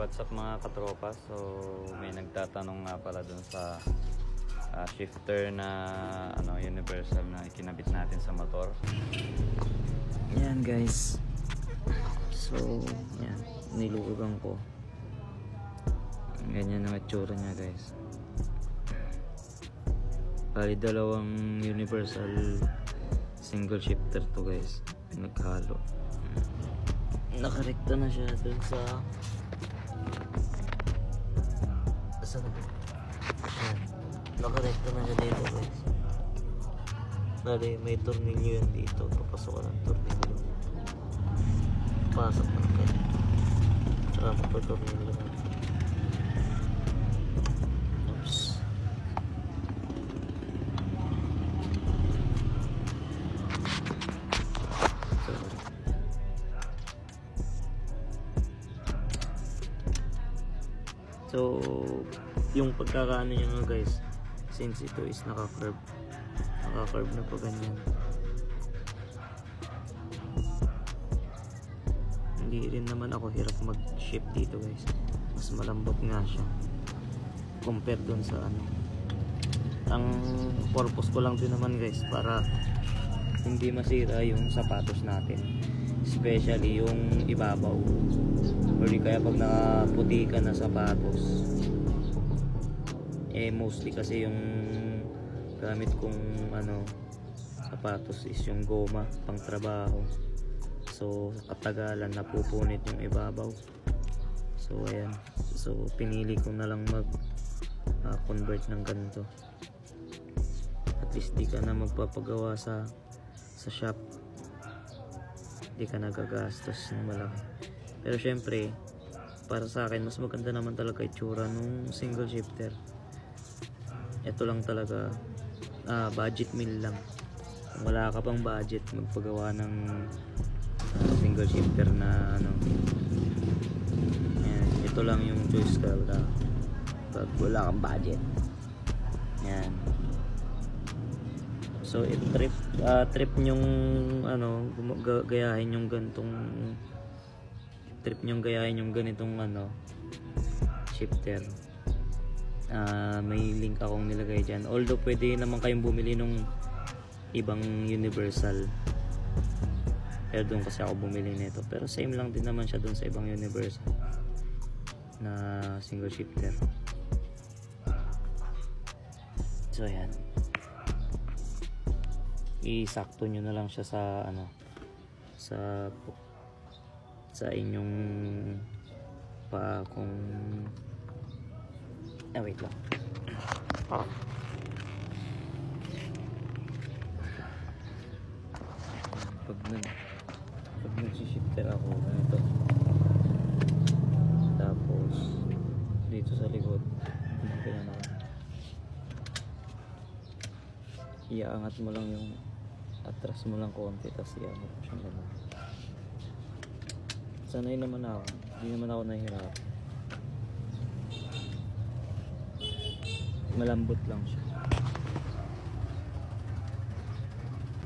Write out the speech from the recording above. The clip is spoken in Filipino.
What's up mga katropa? So may nagtatanong nga pala dun sa shifter na universal na ikinabit natin sa motor. Yan guys. So yan, niluugan ko. Ganyan ang itsura niya guys. Bali dalawang universal single shifter to guys. Naghalo. Nakarekta na siya dun sa nakarekta na siya dito guys. Bali may tornilyo yan dito. Papasok ka ng tornilyo. Pasok na kayo. Saka magpa-tornilyo na. Oops. So yung pagkakaano niya nga guys, since ito is naka-curve na pa ganyan, hindi rin naman ako hirap mag-shift dito guys. Mas malambot nga siya compared dun sa ang purpose ko lang din naman guys, para hindi masira yung sapatos natin, especially yung ibabaw, or kaya pag nakaputi ka na sapatos. Mostly kasi yung gamit kong sapatos is yung goma pang trabaho, so sa katagalan napupunit yung ibabaw. So ayan, so pinili ko na lang mag convert ng ganito. At least di ka na magpapagawa sa shop, di ka nagagastos ng malaki. Pero syempre para sa akin mas maganda naman talaga itsura nung single shifter. Ito lang talaga, budget meal lang. Kung wala ka pang budget, magpagawa ng single shifter na yan, ito lang yung choice ka pag wala kang budget. Yan. So trip nyong gayahin yung ganitong shifter. May link akong nilagay dyan, although pwede naman kayong bumili nung ibang universal, pero doon kasi ako bumili nito. Pero same lang din naman siya doon sa ibang universal na single shifter. So yan, isakto nyo na lang siya sa inyong kung wait lang. Pag nag-shifter ako ganito, tapos dito sa likod iaangat mo lang yung atras mo lang konti, tapos iaangat mo siyang gano'n. Sanay naman ako, hindi naman ako nahihirap. Malambot lang siya.